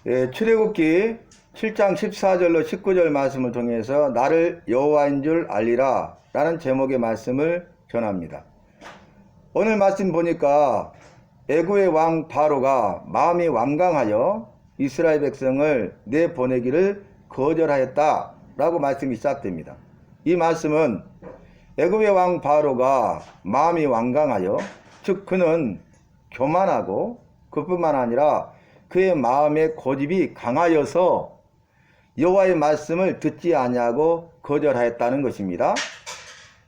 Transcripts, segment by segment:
출애굽기 7장 14절로 19절 말씀을 통해서 나를 여호와인 줄 알리라 라는 제목의 말씀을 전합니다. 오늘 말씀 보니까 애굽의 왕 바로가 마음이 완강하여 이스라엘 백성을 내보내기를 거절하였다 라고 말씀이 시작됩니다. 이 말씀은 애굽의 왕 바로가 마음이 완강하여, 즉 그는 교만하고 그뿐만 아니라 그의 마음의 고집이 강하여서 여호와의 말씀을 듣지 아니하고 거절하였다는 것입니다.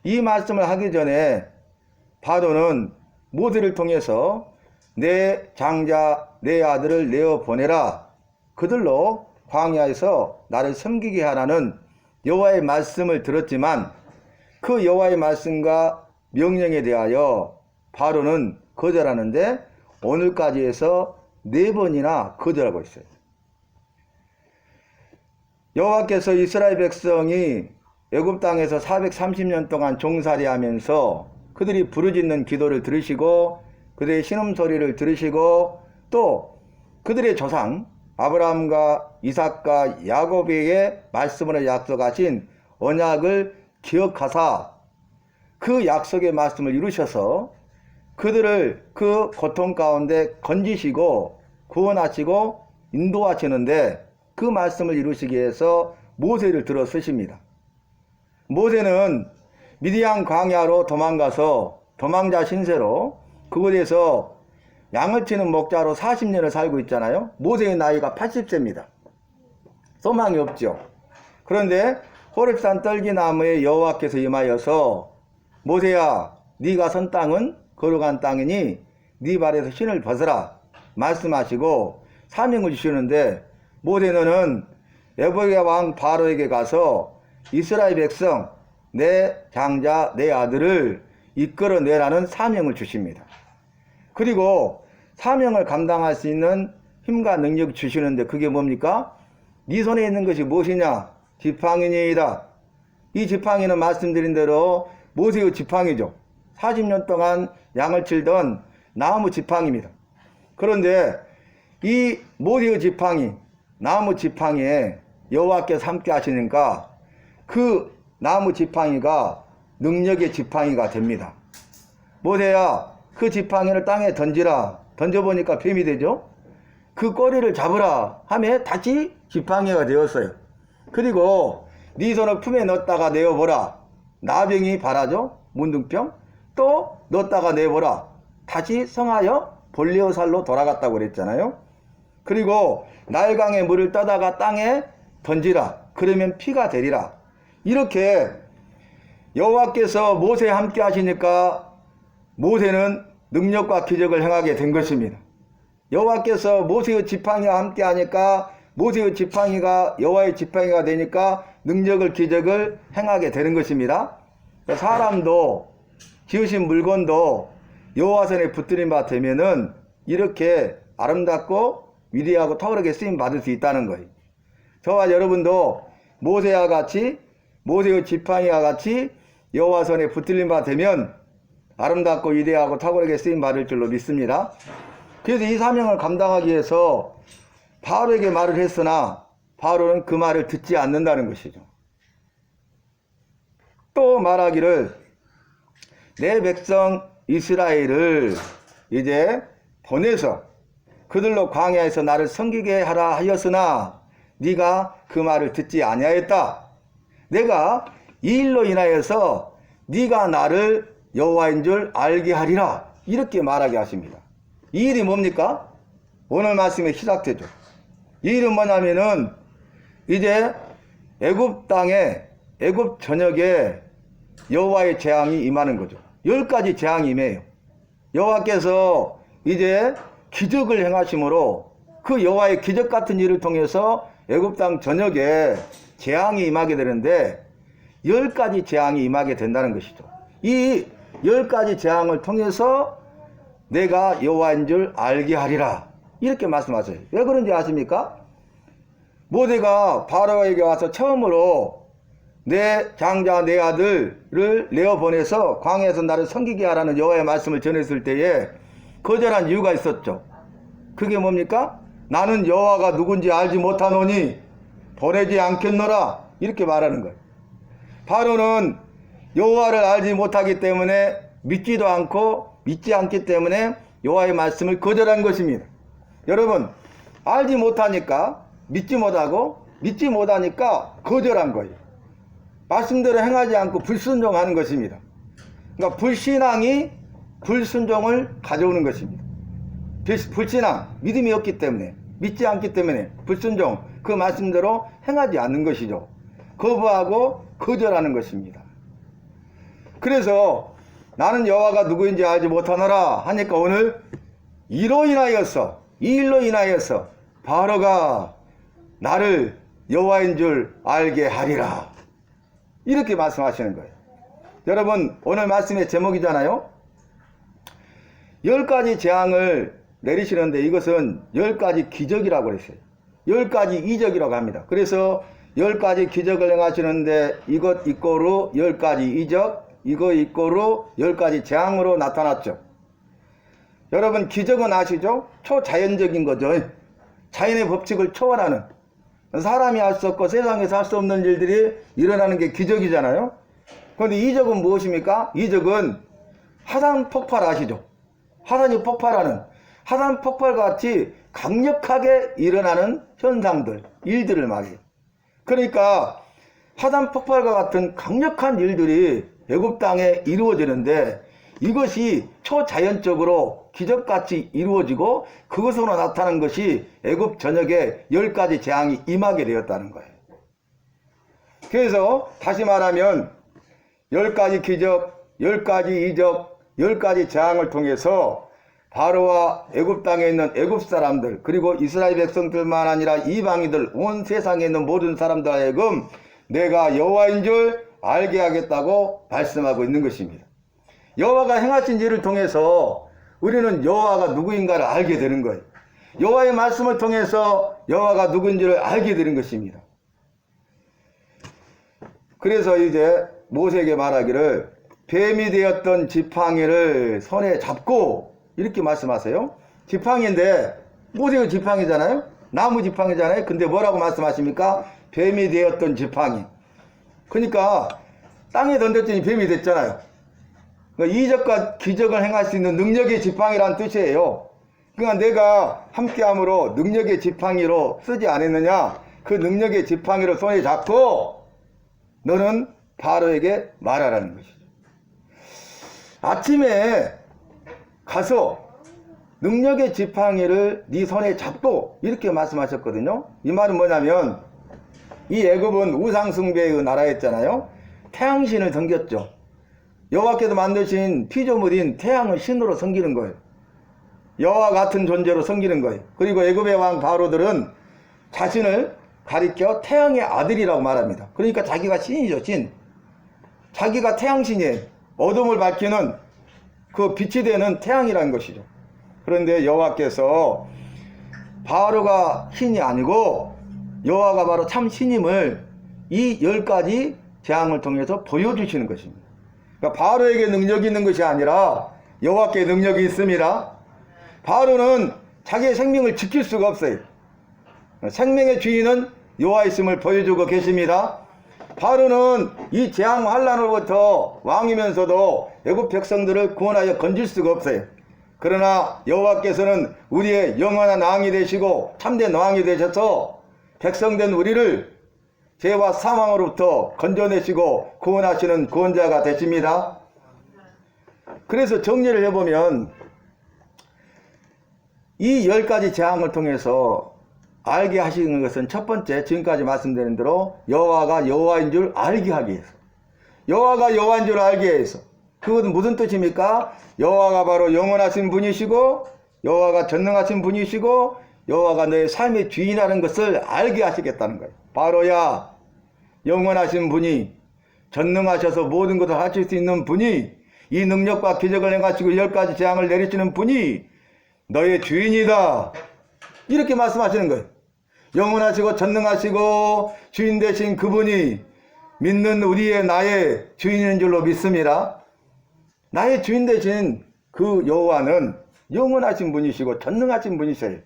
이 말씀을 하기 전에 바로는 모세를 통해서 내 장자 내 아들을 내어 보내라, 그들로 광야에서 나를 섬기게 하라는 여호와의 말씀을 들었지만 그 여호와의 말씀과 명령에 대하여 바로는 거절하는데 오늘까지 해서 4번이나 거절하고 있어요. 여호와께서 이스라엘 백성이 애굽 땅에서 430년 동안 종살이하면서 그들이 부르짖는 기도를 들으시고 그들의 신음소리를 들으시고 또 그들의 조상 아브라함과 이삭과 야곱에게 말씀으로 약속하신 언약을 기억하사 그 약속의 말씀을 이루셔서 그들을 그 고통 가운데 건지시고 구원하시고 인도하시는데 그 말씀을 이루시기 위해서 모세를 들어 쓰십니다. 모세는 미디안 광야로 도망가서 도망자 신세로 그곳에서 양을 치는 목자로 40년을 살고 있잖아요. 모세의 나이가 80세입니다. 소망이 없죠. 그런데 호렙산 떨기나무에 여호와께서 임하여서 모세야, 네가 선 땅은 거룩한 땅이니 네 발에서 신을 벗어라 말씀하시고 사명을 주시는데 모세는 애굽의 왕 바로에게 가서 이스라엘 백성 내 장자 내 아들을 이끌어내라는 사명을 주십니다. 그리고 사명을 감당할 수 있는 힘과 능력 주시는데 그게 뭡니까? 네 손에 있는 것이 무엇이냐? 지팡이니이다. 이 지팡이는 말씀드린 대로 모세의 지팡이죠. 40년 동안 양을 칠던 나무 지팡이입니다. 그런데 이 모세의 지팡이, 나무 지팡이에 여호와께서 함께 하시니까 그 나무 지팡이가 능력의 지팡이가 됩니다. 모세야, 그 지팡이를 땅에 던지라. 던져보니까 뱀이 되죠. 그 꼬리를 잡으라 하며 다시 지팡이가 되었어요. 그리고 네 손을 품에 넣었다가 내어보라. 나병이 발하죠. 문둥병. 또 넣었다가 내보라. 다시 성하여 볼리오살로 돌아갔다고 그랬잖아요. 그리고 나일강의 물을 떠다가 땅에 던지라. 그러면 피가 되리라. 이렇게 여호와께서 모세와 함께 하시니까 모세는 능력과 기적을 행하게 된 것입니다. 여호와께서 모세의 지팡이와 함께 하니까 모세의 지팡이가 여호와의 지팡이가 되니까 능력을 기적을 행하게 되는 것입니다. 사람도 지으신 물건도 여호와 손에 붙들림 바 되면은 이렇게 아름답고 위대하고 탁월하게 쓰임 받을 수 있다는 거예요. 저와 여러분도 모세와 같이 모세의 지팡이와 같이 여호와 손에 붙들림 바 되면 아름답고 위대하고 탁월하게 쓰임 받을 줄로 믿습니다. 그래서 이 사명을 감당하기 위해서 바로에게 말을 했으나 바로는 그 말을 듣지 않는다는 것이죠. 또 말하기를 내 백성 이스라엘을 이제 보내서 그들로 광야에서 나를 섬기게 하라 하였으나 네가 그 말을 듣지 아니하였다. 내가 이 일로 인하여서 네가 나를 여호와인 줄 알게 하리라. 이렇게 말하게 하십니다. 이 일이 뭡니까? 오늘 말씀에 시작되죠. 이 일은 뭐냐면은 이제 애굽 땅에 애굽 전역에 여호와의 재앙이 임하는 거죠. 10가지 재앙이 임해요. 여호와께서 이제 기적을 행하심으로 그 여호와의 기적 같은 일을 통해서 애굽 땅 전역에 재앙이 임하게 되는데 10가지 재앙이 임하게 된다는 것이죠. 이 10가지 재앙을 통해서 내가 여호와인 줄 알게 하리라. 이렇게 말씀하세요. 왜 그런지 아십니까? 모세가 바로에게 와서 처음으로 내 장자 내 아들을 내어보내서 광야에서 나를 섬기게 하라는 여호와의 말씀을 전했을 때에 거절한 이유가 있었죠. 그게 뭡니까? 나는 여호와가 누군지 알지 못하노니 보내지 않겠노라. 이렇게 말하는 거예요. 바로는 여호와를 알지 못하기 때문에 믿지도 않고 믿지 않기 때문에 여호와의 말씀을 거절한 것입니다. 여러분, 알지 못하니까 믿지 못하고 믿지 못하니까 거절한 거예요. 말씀대로 행하지 않고 불순종하는 것입니다. 그러니까 불신앙이 불순종을 가져오는 것입니다. 불신앙, 믿음이 없기 때문에, 믿지 않기 때문에 불순종, 그 말씀대로 행하지 않는 것이죠. 거부하고 거절하는 것입니다. 그래서 나는 여호와가 누구인지 알지 못하노라 하니까 오늘 이로 인하여서, 이 일로 인하여서 바로가 나를 여호와인 줄 알게 하리라. 이렇게 말씀하시는 거예요. 여러분, 오늘 말씀의 제목이잖아요. 10가지 재앙을 내리시는데 이것은 10가지 기적이라고 그랬어요. 10가지 이적이라고 합니다. 그래서 10가지 기적을 행하시는데 이것 이꼬로 10가지 이적, 이거 이꼬로 10가지 재앙으로 나타났죠. 여러분, 기적은 아시죠? 초자연적인 거죠. 자연의 법칙을 초월하는, 사람이 할 수 없고 세상에서 할 수 없는 일들이 일어나는 게 기적이잖아요. 그런데 이적은 무엇입니까? 이적은 화산 폭발 아시죠? 화산이 폭발하는, 화산 폭발같이 강력하게 일어나는 현상들, 일들을 말해요. 그러니까 화산 폭발과 같은 강력한 일들이 애굽 땅에 이루어지는데 이것이 초자연적으로 기적같이 이루어지고 그것으로 나타난 것이 애굽 전역에 10가지 재앙이 임하게 되었다는 거예요. 그래서 다시 말하면 10가지 기적, 10가지 이적, 10가지 재앙을 통해서 바로와 애굽 땅에 있는 애굽 사람들, 그리고 이스라엘 백성들만 아니라 이방인들, 온 세상에 있는 모든 사람들 하여금 내가 여호와인 줄 알게 하겠다고 말씀하고 있는 것입니다. 여호와가 행하신 일을 통해서 우리는 여호와가 누구인가를 알게 되는 거예요. 여호와의 말씀을 통해서 여호와가 누구인지를 알게 되는 것입니다. 그래서 이제 모세에게 말하기를 뱀이 되었던 지팡이를 손에 잡고 이렇게 말씀하세요. 지팡이인데 모세의 지팡이잖아요. 나무 지팡이잖아요. 근데 뭐라고 말씀하십니까? 뱀이 되었던 지팡이. 그러니까 땅에 던졌더니 뱀이 됐잖아요. 이적과 기적을 행할 수 있는 능력의 지팡이란 뜻이에요. 그러니까 내가 함께함으로 능력의 지팡이로 쓰지 않았느냐? 그 능력의 지팡이를 손에 잡고 너는 바로에게 말하라는 것이죠. 아침에 가서 능력의 지팡이를 네 손에 잡고 이렇게 말씀하셨거든요. 이 말은 뭐냐면 이 애굽은 우상숭배의 나라였잖아요. 태양신을 섬겼죠. 여호와께서 만드신 피조물인 태양을 신으로 섬기는 거예요. 여호와 같은 존재로 섬기는 거예요. 그리고 애굽의 왕 바로들은 자신을 가리켜 태양의 아들이라고 말합니다. 그러니까 자기가 신이죠, 신. 자기가 태양신이에요. 어둠을 밝히는 그 빛이 되는 태양이라는 것이죠. 그런데 여호와께서 바로가 신이 아니고 여호와가 바로 참 신임을 이 10가지 재앙을 통해서 보여주시는 것입니다. 그러니까 바로에게 능력이 있는 것이 아니라 여호와께 능력이 있습니다. 바로는 자기의 생명을 지킬 수가 없어요. 생명의 주인은 여호와이심을 보여주고 계십니다. 바로는 이 재앙 환란으로부터 왕이면서도 애굽 백성들을 구원하여 건질 수가 없어요. 그러나 여호와께서는 우리의 영원한 왕이 되시고 참된 왕이 되셔서 백성된 우리를 죄와 사망으로부터 건져내시고 구원하시는 구원자가 되십니다. 그래서 정리를 해보면 이 10가지 재앙을 통해서 알게 하시는 것은 첫 번째, 지금까지 말씀드린 대로 여호와가 여호와인 줄 알게 하기 위해서, 여호와가 여호와인 줄 알게 위해서. 그것은 무슨 뜻입니까? 여호와가 바로 영원하신 분이시고 여호와가 전능하신 분이시고 여호와가 너의 삶의 주인이라는 것을 알게 하시겠다는 거예요. 바로야, 영원하신 분이, 전능하셔서 모든 것을 하실 수 있는 분이, 이 능력과 기적을 행하시고 10가지 재앙을 내리시는 분이 너의 주인이다. 이렇게 말씀하시는 거예요. 영원하시고 전능하시고 주인 되신 그분이 믿는 우리의 나의 주인인 줄로 믿습니다. 나의 주인 되신 그 여호와는 영원하신 분이시고 전능하신 분이세요.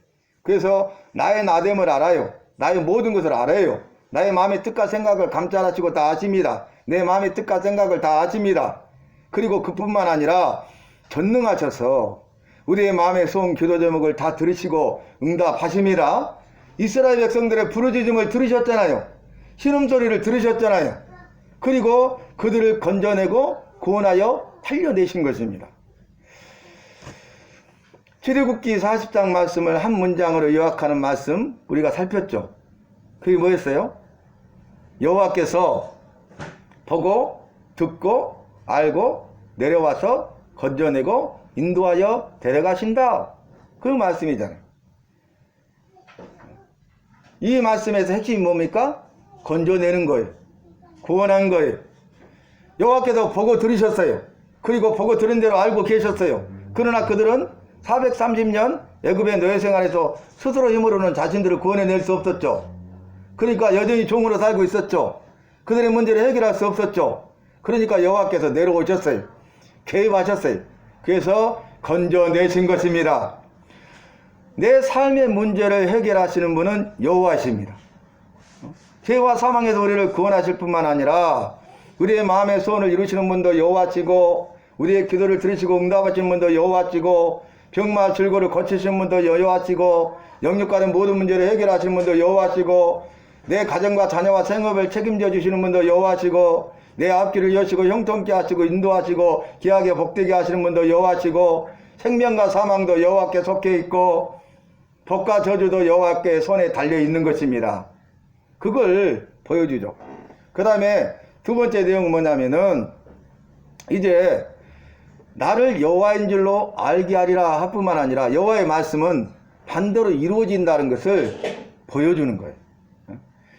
그래서 나의 나됨을 알아요. 나의 모든 것을 알아요. 나의 마음의 뜻과 생각을 감찰하시고 다 아십니다. 내 마음의 뜻과 생각을 다 아십니다. 그리고 그뿐만 아니라 전능하셔서 우리의 마음의 소원 기도 제목을 다 들으시고 응답하십니다. 이스라엘 백성들의 부르짖음을 들으셨잖아요. 신음소리를 들으셨잖아요. 그리고 그들을 건져내고 구원하여 살려내신 것입니다. 출애굽기 40장 말씀을 한 문장으로 요약하는 말씀 우리가 살폈죠. 그게 뭐였어요? 여호와께서 보고 듣고 알고 내려와서 건져내고 인도하여 데려가신다. 그 말씀이잖아요. 이 말씀에서 핵심이 뭡니까? 건져내는 거예요. 구원한 거예요. 여호와께서 보고 들으셨어요. 그리고 보고 들은 대로 알고 계셨어요. 그러나 그들은 430년 애굽의 노예 생활에서 스스로 힘으로는 자신들을 구원해낼 수 없었죠. 그러니까 여전히 종으로 살고 있었죠. 그들의 문제를 해결할 수 없었죠. 그러니까 여호와께서 내려오셨어요. 개입하셨어요. 그래서 건져내신 것입니다. 내 삶의 문제를 해결하시는 분은 여호와십니다. 죄와 사망에서 우리를 구원하실 뿐만 아니라 우리의 마음의 소원을 이루시는 분도 여호와시고 우리의 기도를 들으시고 응답하시는 분도 여호와시고 병마 질고를 고치시는 분도 여호와시고 영육과의 모든 문제를 해결하시는 분도 여호와시고 내 가정과 자녀와 생업을 책임져 주시는 분도 여호와시고 내 앞길을 여시고 형통케 하시고 인도하시고 귀하게 복되게 하시는 분도 여호와시고 생명과 사망도 여호와께 속해 있고 복과 저주도 여호와께 손에 달려 있는 것입니다. 그걸 보여주죠. 그 다음에 두 번째 내용은 뭐냐면은 이제 나를 여호와인 줄로 알게 하리라 할 뿐만 아니라 여호와의 말씀은 반대로 이루어진다는 것을 보여주는 거예요.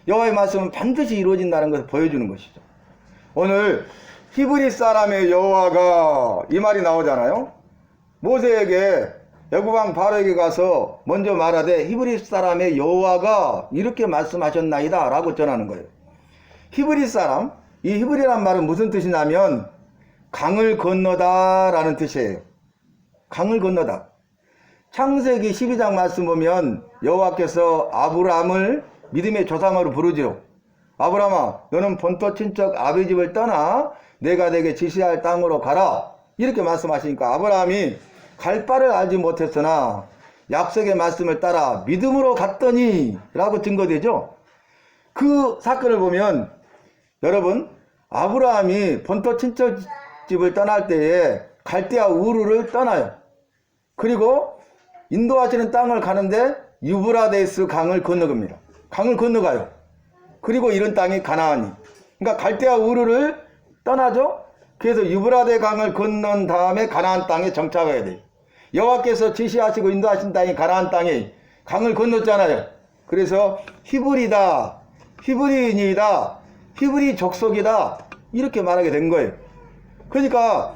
여호와의 말씀은 반드시 이루어진다는 것을 보여주는 것이죠. 오늘 히브리 사람의 여호와가 이 말이 나오잖아요. 모세에게 애굽왕 바로에게 가서 먼저 말하되 히브리 사람의 여호와가 이렇게 말씀하셨나이다 라고 전하는 거예요. 히브리 사람, 이 히브리란 말은 무슨 뜻이냐면 강을 건너다 라는 뜻이에요. 강을 건너다. 창세기 12장 말씀 보면 여호와께서 아브라함을 믿음의 조상으로 부르지요. 아브라함아 너는 본토 친척 아비 집을 떠나 내가 내게 지시할 땅으로 가라 이렇게 말씀하시니까 아브라함이 갈 바를 알지 못했으나 약속의 말씀을 따라 믿음으로 갔더니 라고 증거되죠. 그 사건을 보면 여러분 아브라함이 본토 친척 집을 떠날 때에 갈대아 우르를 떠나요. 그리고 인도하시는 땅을 가는데 유브라데스 강을 건너갑니다. 강을 건너가요. 그리고 이런 땅이 가나안이. 그러니까 갈대아 우르를 떠나죠. 그래서 유브라데 강을 건넌 다음에 가나안 땅에 정착해야 돼요. 여호와께서 지시하시고 인도하신 땅이 가나안 땅에 강을 건넜잖아요. 그래서 히브리다, 히브리인이다, 히브리 족속이다 이렇게 말하게 된 거예요. 그러니까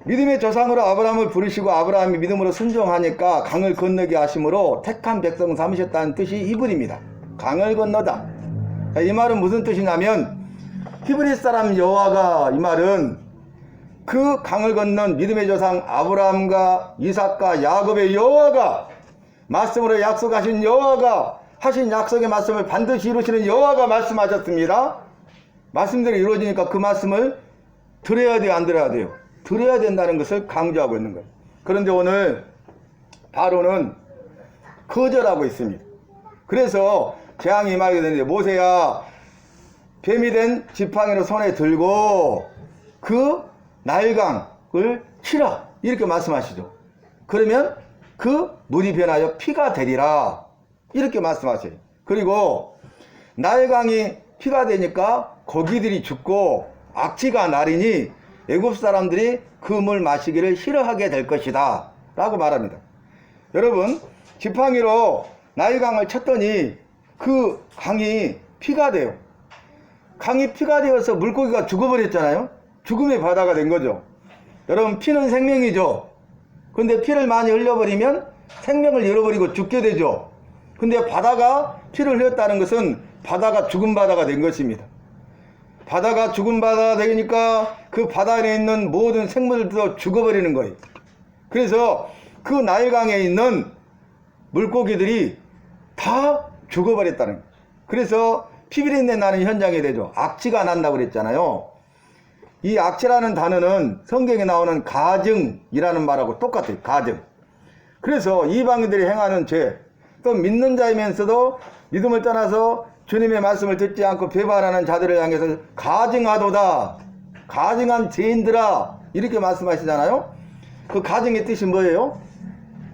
믿음의 조상으로 아브라함을 부르시고 아브라함이 믿음으로 순종하니까 강을 건너게 하심으로 택한 백성 삼으셨다는 뜻이 히브리입니다. 강을 건너다. 이 말은 무슨 뜻이냐면 히브리 사람 여호와가 이 말은 그 강을 건넌 믿음의 조상 아브라함과 이삭과 야곱의 여호와가 말씀으로 약속하신 여호와가 하신 약속의 말씀을 반드시 이루시는 여호와가 말씀하셨습니다. 말씀대로 이루어지니까 그 말씀을 들어야 돼요, 안 들어야 돼요? 들어야 된다는 것을 강조하고 있는 거예요. 그런데 오늘 바로는 거절하고 있습니다. 그래서 재앙이 임하게 되는데 모세야 뱀이 된 지팡이를 손에 들고 그 나일강을 치라 이렇게 말씀하시죠. 그러면 그 물이 변하여 피가 되리라 이렇게 말씀하세요. 그리고 나일강이 피가 되니까 고기들이 죽고 악취가 나리니 애굽 사람들이 그 물 마시기를 싫어하게 될 것이다 라고 말합니다. 여러분 지팡이로 나일강을 쳤더니 그 강이 피가 돼요. 강이 피가 되어서 물고기가 죽어버렸잖아요. 죽음의 바다가 된 거죠. 여러분 피는 생명이죠. 근데 피를 많이 흘려버리면 생명을 잃어버리고 죽게 되죠. 근데 바다가 피를 흘렸다는 것은 바다가 죽은 바다가 된 것입니다. 바다가 죽은 바다가 되니까 그 바다 안에 있는 모든 생물들도 죽어버리는 거예요. 그래서 그 나일강에 있는 물고기들이 다 죽어버렸다는 거예요. 그래서 피비린내 나는 현장이 되죠. 악취가 난다고 그랬잖아요. 이 악취라는 단어는 성경에 나오는 가증이라는 말하고 똑같아요. 가증. 그래서 이방인들이 행하는 죄, 또 믿는 자이면서도 믿음을 떠나서 주님의 말씀을 듣지 않고 배반하는 자들을 향해서 가증하도다, 가증한 죄인들아, 이렇게 말씀하시잖아요. 그 가증의 뜻이 뭐예요?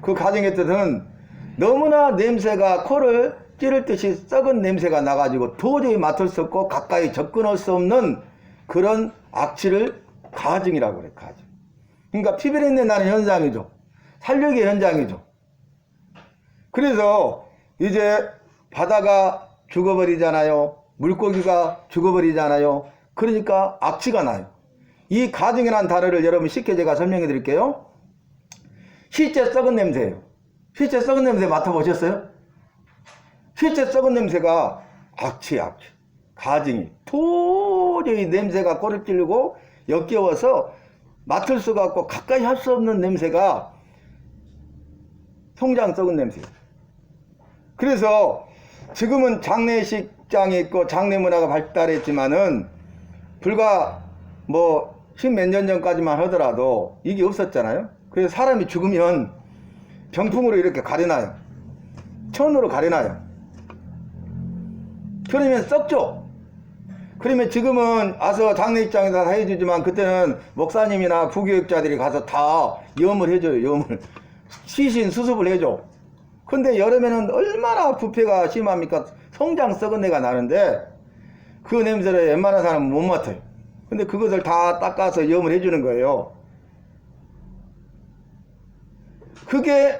그 가증의 뜻은 너무나 냄새가 코를 찌를 듯이 썩은 냄새가 나가지고 도저히 맡을 수 없고 가까이 접근할 수 없는 그런 악취를 가증이라고 그래요. 가증. 그러니까 피비린내 나는 현상이죠. 살육의 현장이죠. 그래서 이제 바다가 죽어버리잖아요. 물고기가 죽어버리잖아요. 그러니까 악취가 나요. 이 가증이라는 단어를 여러분 쉽게 제가 설명해 드릴게요. 실제 썩은 냄새예요. 실제 썩은 냄새 맡아보셨어요? 실제 썩은 냄새가 악취야. 가증이 도저히 냄새가 꼬를 찌르고 역겨워서 맡을 수가 없고 가까이 할 수 없는 냄새가 송장 썩은 냄새예요. 그래서 지금은 장례식장이 있고 장례 문화가 발달했지만은 불과 뭐 십몇 년 전까지만 하더라도 이게 없었잖아요. 그래서 사람이 죽으면 병풍으로 이렇게 가려놔요. 천으로 가려놔요. 그러면 썩죠. 그러면 지금은 와서 장례식장에서 다 해주지만 그때는 목사님이나 부교육자들이 가서 다 염을 해줘요. 염을. 시신 수습을 해줘. 근데 여름에는 얼마나 부패가 심합니까? 송장 썩은 내가 나는데 그 냄새를 웬만한 사람은 못 맡아요. 근데 그것을 다 닦아서 염을 해주는 거예요. 그게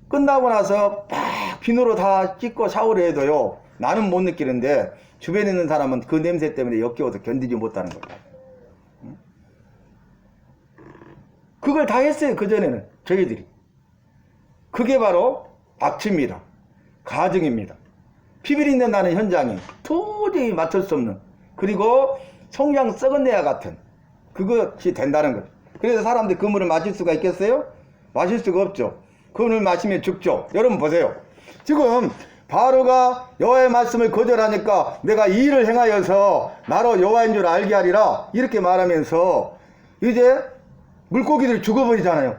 끝나고 나서 막 비누로 다 씻고 샤워를 해도요, 나는 못 느끼는데 주변에 있는 사람은 그 냄새 때문에 역겨워서 견디지 못하는 거예요. 그걸 다 했어요. 그전에는 저희들이. 그게 바로 악취입니다. 가증입니다. 피비린내 나는 현장이 도저히 맡을 수 없는, 그리고 송장 썩은 내와 같은 그것이 된다는 거죠. 그래서 사람들이 그 물을 마실 수가 있겠어요? 마실 수가 없죠. 그 물을 마시면 죽죠. 여러분 보세요. 지금 바로가 여호와의 말씀을 거절하니까 내가 이 일을 행하여서 나로 여호와인 줄 알게 하리라, 이렇게 말하면서 이제 물고기들이 죽어버리잖아요.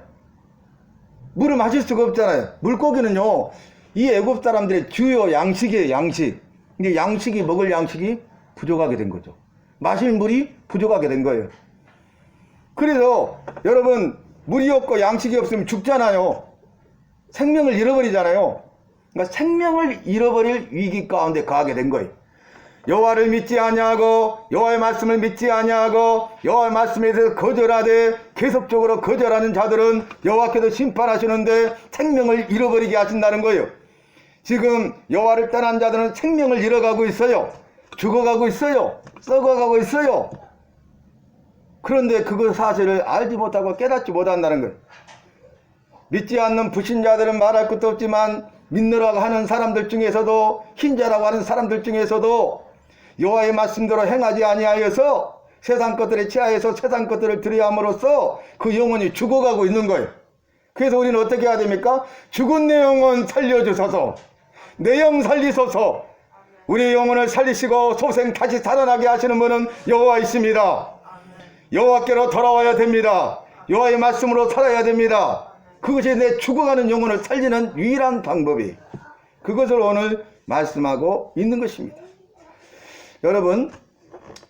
물을 마실 수가 없잖아요. 물고기는요, 이 애굽 사람들의 주요 양식이에요. 양식. 근데 양식이, 먹을 양식이 부족하게 된 거죠. 마실 물이 부족하게 된 거예요. 그래서 여러분, 물이 없고 양식이 없으면 죽잖아요. 생명을 잃어버리잖아요. 그러니까 생명을 잃어버릴 위기 가운데 가게 된 거예요. 여호와를 믿지 아니하고 여호와의 말씀을 믿지 아니하고 여호와의 말씀에 대해서 거절하되 계속적으로 거절하는 자들은 여호와께서 심판하시는데 생명을 잃어버리게 하신다는 거예요. 지금 여호와를 떠난 자들은 생명을 잃어가고 있어요. 죽어가고 있어요. 썩어가고 있어요. 그런데 그 사실을 알지 못하고 깨닫지 못한다는 거예요. 믿지 않는 불신자들은 말할 것도 없지만 믿느라고 하는 사람들 중에서도, 흰자라고 하는 사람들 중에서도 여호와의 말씀대로 행하지 아니하여서 세상 것들에 취하여서 세상 것들을 들여함으로써 그 영혼이 죽어가고 있는 거예요. 그래서 우리는 어떻게 해야 됩니까? 죽은 내 영혼 살려주소서, 내 영 살리소서. 우리 영혼을 살리시고 소생 다시 살아나게 하시는 분은 여호와이십니다. 여호와께로 돌아와야 됩니다. 여호와의 말씀으로 살아야 됩니다. 그것이 내 죽어가는 영혼을 살리는 유일한 방법이, 그것을 오늘 말씀하고 있는 것입니다. 여러분,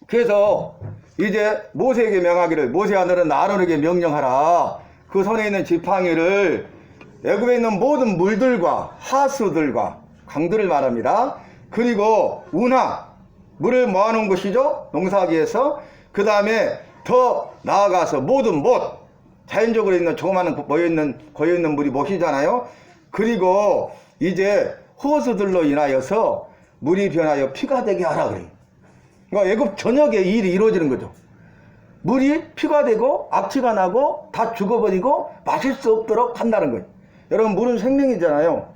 그래서 이제 모세에게 명하기를, 모세야 너는 아론에게 명령하라. 그 손에 있는 지팡이를 애굽에 있는 모든 물들과 하수들과 강들을 말합니다. 그리고 운하, 물을 모아놓은 것이죠. 농사하기에서. 그 다음에 더 나아가서 모든 못, 자연적으로 있는 조그마한 고여있는 물이 못이잖아요. 그리고 이제 호수들로 인하여서 물이 변하여 피가 되게 하라 그래요. 그러니까 애굽 전역에 이 일이 이루어지는 거죠. 물이 피가 되고 악취가 나고 다 죽어버리고 마실 수 없도록 한다는 거예요. 여러분, 물은 생명이잖아요.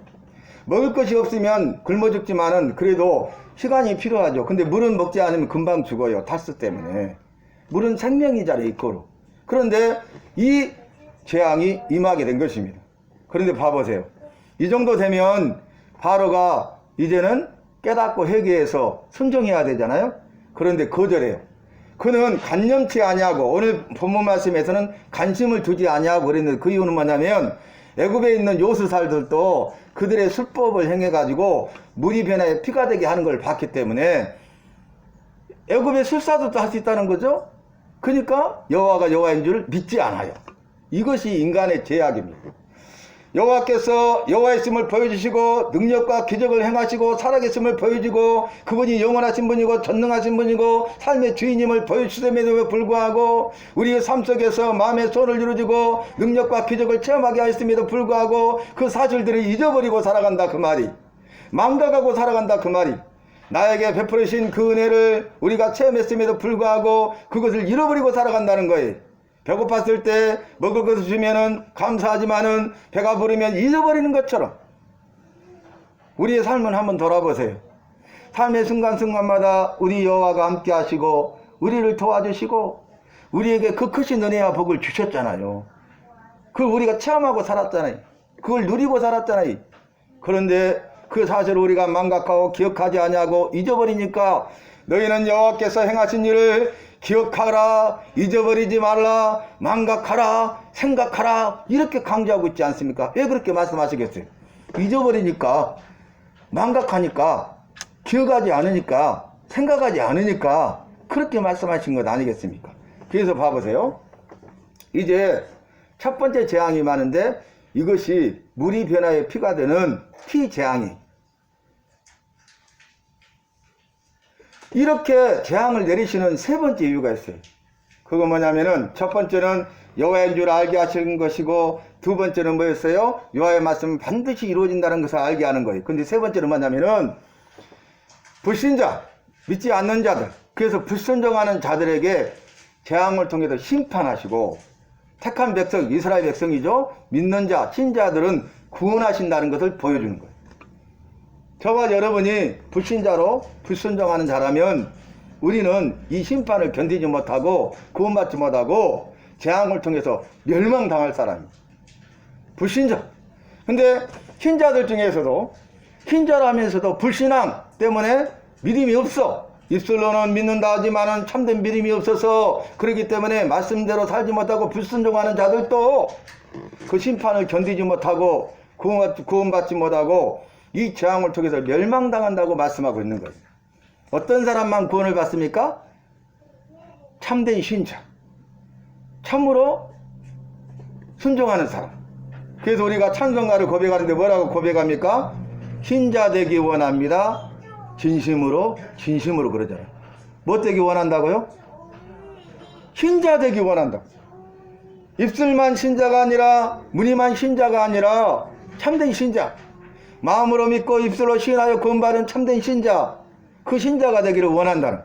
먹을 것이 없으면 굶어 죽지만은 그래도 시간이 필요하죠. 근데 물은 먹지 않으면 금방 죽어요. 탈수 때문에. 물은 생명이잖아요, 이거로. 그런데 이 재앙이 임하게 된 것입니다. 그런데 봐보세요. 이 정도 되면 바로가 이제는 깨닫고 회개해서 순종해야 되잖아요. 그런데 거절해요. 그는 간념치 아니하고, 오늘 본문 말씀에서는 관심을 두지 아니하고 그랬는데, 그 이유는 뭐냐면 애굽에 있는 요수살들도 그들의 술법을 행해가지고 물이 변화에 피가 되게 하는 걸 봤기 때문에 애굽의 술사들도 할 수 있다는 거죠. 그러니까 여호와가 여호와인 줄 믿지 않아요. 이것이 인간의 죄악입니다. 여호와께서 여호와이심을 보여주시고 능력과 기적을 행하시고 살아계심을 보여주고 그분이 영원하신 분이고 전능하신 분이고 삶의 주인임을 보여주심에도 불구하고 우리의 삶 속에서 마음의 소원을 이루어주고 능력과 기적을 체험하게 하였음에도 불구하고 그 사실들을 잊어버리고 살아간다 그 말이, 망각하고 살아간다 그 말이, 나에게 베풀으신 그 은혜를 우리가 체험했음에도 불구하고 그것을 잃어버리고 살아간다는 거예요. 배고팠을 때 먹을 것을 주면은 감사하지만은 배가 부르면 잊어버리는 것처럼 우리의 삶은 한번 돌아보세요. 삶의 순간순간마다 우리 여호와가 함께 하시고 우리를 도와주시고 우리에게 그 크신 은혜와 복을 주셨잖아요. 그걸 우리가 체험하고 살았잖아요. 그걸 누리고 살았잖아요. 그런데 그 사실을 우리가 망각하고 기억하지 아니하고 잊어버리니까 너희는 여호와께서 행하신 일을 기억하라, 잊어버리지 말라, 망각하라, 생각하라, 이렇게 강조하고 있지 않습니까? 왜 그렇게 말씀하시겠어요? 잊어버리니까, 망각하니까, 기억하지 않으니까, 생각하지 않으니까 그렇게 말씀하신 것 아니겠습니까? 그래서 봐보세요. 이제 첫 번째 재앙이 많은데 이것이 물이 변화에 피가 되는 피재앙이, 이렇게 재앙을 내리시는 세 번째 이유가 있어요. 그거 뭐냐면은 첫 번째는 여호와인 줄 알게 하시는 것이고, 두 번째는 뭐였어요? 여호와의 말씀은 반드시 이루어진다는 것을 알게 하는 거예요. 근데 세 번째는 뭐냐면은 불신자, 믿지 않는 자들, 그래서 불순종하는 자들에게 재앙을 통해서 심판하시고, 택한 백성, 이스라엘 백성이죠. 믿는 자, 신자들은 구원하신다는 것을 보여주는 거예요. 저와 여러분이 불신자로 불순종하는 자라면 우리는 이 심판을 견디지 못하고 구원받지 못하고 재앙을 통해서 멸망당할 사람입니다. 불신자. 근데 신자들 중에서도, 신자라면서도 불신앙 때문에 믿음이 없어. 입술로는 믿는다 하지만은 참된 믿음이 없어서 그렇기 때문에 말씀대로 살지 못하고 불순종하는 자들도 그 심판을 견디지 못하고 구원받지 못하고 이 재앙을 통해서 멸망당한다고 말씀하고 있는 거예요. 어떤 사람만 구원을 받습니까? 참된 신자, 참으로 순종하는 사람. 그래서 우리가 찬송가를 고백하는데 뭐라고 고백합니까? 신자 되기 원합니다. 진심으로 그러잖아요. 뭐 되기 원한다고요? 신자 되기 원한다. 입술만 신자가 아니라, 무늬만 신자가 아니라 참된 신자, 마음으로 믿고 입술로 시인하여 구원받은 참된 신자, 그 신자가 되기를 원한다는,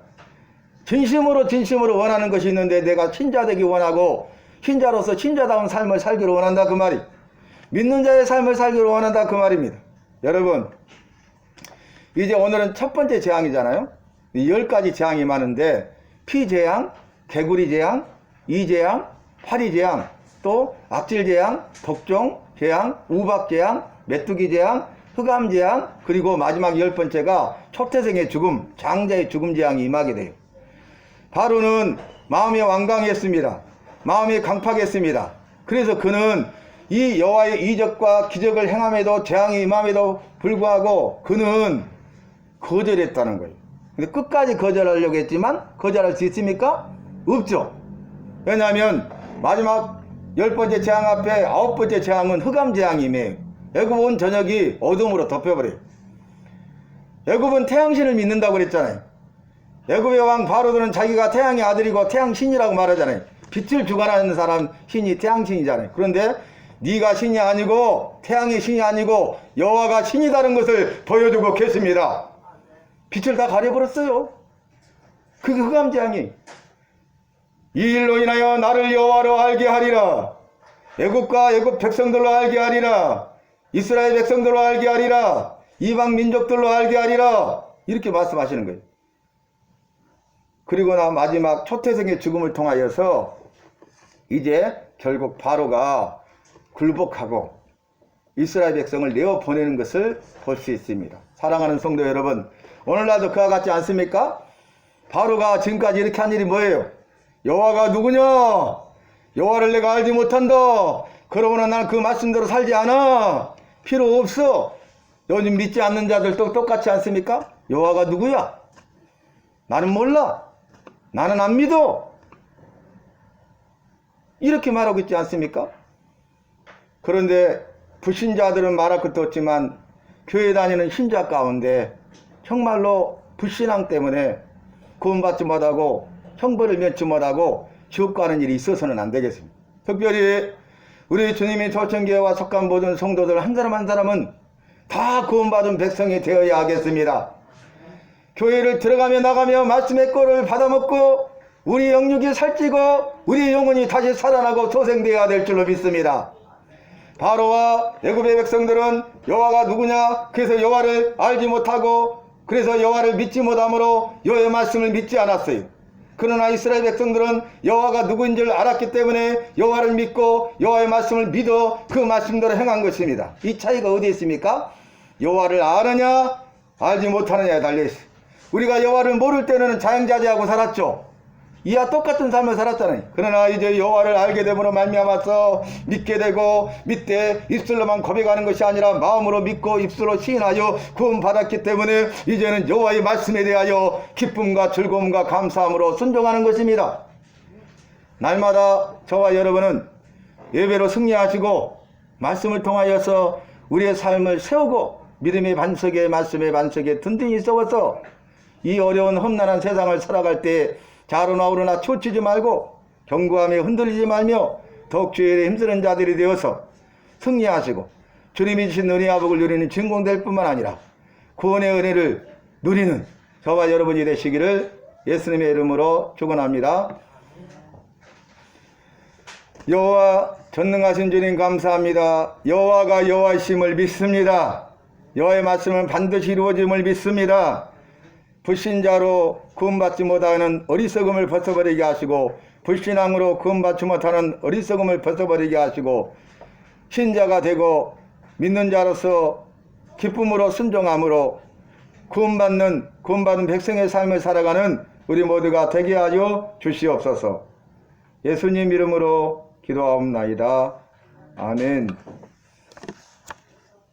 진심으로 원하는 것이 있는데 내가 신자 되기 원하고 신자로서 신자다운 삶을 살기를 원한다 그 말이, 믿는 자의 삶을 살기를 원한다 그 말입니다. 여러분, 이제 오늘은 첫 번째 재앙이잖아요. 10가지 재앙이 많은데 피재앙, 개구리 재앙, 이재앙, 파리재앙, 또 악질재앙, 독종재앙, 우박재앙, 메뚜기 재앙, 흑암재앙, 그리고 마지막 10번째가 초태생의 죽음, 장자의 죽음 재앙이 임하게 돼요. 바로는 마음이 완강했습니다. 마음이 강팍했습니다. 그래서 그는 이 여호와의 이적과 기적을 행함에도 재앙이 임함에도 불구하고 그는 거절했다는 거예요. 근데 끝까지 거절하려고 했지만 거절할 수 있습니까? 없죠. 왜냐하면 마지막 10번째 재앙 앞에 9번째 재앙은 흑암 재앙이며 애굽 온 전역이 어둠으로 덮여버려요. 애굽은 태양신을 믿는다고 그랬잖아요. 애굽의 왕 바로들은 자기가 태양의 아들이고 태양신이라고 말하잖아요. 빛을 주관하는 사람 신이 태양신이잖아요. 그런데 네가 신이 아니고 태양의 신이 아니고 여호와가 신이다는 것을 보여주고 계십니다. 빛을 다 가려버렸어요. 그게 흑암재앙이. 이 일로 인하여 나를 여호와로 알게 하리라. 애굽과 애굽 백성들로 알게 하리라. 이스라엘 백성들로 알게 하리라. 이방 민족들로 알게 하리라. 이렇게 말씀하시는 거예요. 그리고 나 마지막 초태생의 죽음을 통하여서 이제 결국 바로가 굴복하고 이스라엘 백성을 내어 보내는 것을 볼 수 있습니다. 사랑하는 성도 여러분, 오늘날도 그와 같지 않습니까? 바로가 지금까지 이렇게 한 일이 뭐예요? 여호와가 누구냐? 여호와를 내가 알지 못한다. 그러므로 나는 그 말씀대로 살지 않아. 필요 없어. 요즘 믿지 않는 자들도 똑같지 않습니까? 여호와가 누구야? 나는 몰라. 나는 안 믿어. 이렇게 말하고 있지 않습니까? 그런데 불신자들은 말할 것도 없지만 교회 다니는 신자 가운데 정말로 불신앙 때문에 구원받지 못하고 형벌을 면치 못하고 지옥 가는 일이 있어서는 안 되겠습니다. 특별히 우리 주님이 초청교회와 속한 모든 성도들 한 사람 한 사람은 다 구원받은 백성이 되어야 하겠습니다. 교회를 들어가며 나가며 말씀의 꼴을 받아먹고 우리 영육이 살찌고 우리 영혼이 다시 살아나고 소생되어야 될 줄로 믿습니다. 바로와 애굽의 백성들은 여호와가 누구냐? 그래서 여호와를 알지 못하고 그래서 여호와를 믿지 못함으로 여호와의 말씀을 믿지 않았어요. 그러나 이스라엘 백성들은 여호와가 누구인 줄 알았기 때문에 여호와를 믿고 여호와의 말씀을 믿어 그 말씀대로 행한 것입니다. 이 차이가 어디 있습니까? 여호와를 아느냐 알지 못하느냐에 달려있어요. 우리가 여호와를 모를 때는 자영자재하고 살았죠. 이와 똑같은 삶을 살았잖아요. 그러나 이제 여호와를 알게 됨으로 말미암아서 믿게 되고 믿되 입술로만 고백하는 것이 아니라 마음으로 믿고 입술로 시인하여 구원받았기 때문에 이제는 여호와의 말씀에 대하여 기쁨과 즐거움과 감사함으로 순종하는 것입니다. 날마다 저와 여러분은 예배로 승리하시고 말씀을 통하여서 우리의 삶을 세우고 믿음의 반석에 말씀의 반석에 든든히 세워서 이 어려운 험난한 세상을 살아갈 때 좌로나 우로나 초치지 말고 견고하며 흔들리지 말며 더욱 주의 일에 힘쓰는 자들이 되어서 승리하시고 주님이 주신 은혜와 복을 누리는 증공될 뿐만 아니라 구원의 은혜를 누리는 저와 여러분이 되시기를 예수님의 이름으로 축원합니다. 여호와 전능하신 주님 감사합니다. 여호와가 여호와이심을 믿습니다. 여호와의 말씀은 반드시 이루어짐을 믿습니다. 불신자로 구원받지 못하는 어리석음을 벗어버리게 하시고 불신앙으로 구원받지 못하는 어리석음을 벗어버리게 하시고 신자가 되고 믿는 자로서 기쁨으로 순종함으로 구원받은 백성의 삶을 살아가는 우리 모두가 되게 하여 주시옵소서. 예수님 이름으로 기도하옵나이다. 아멘.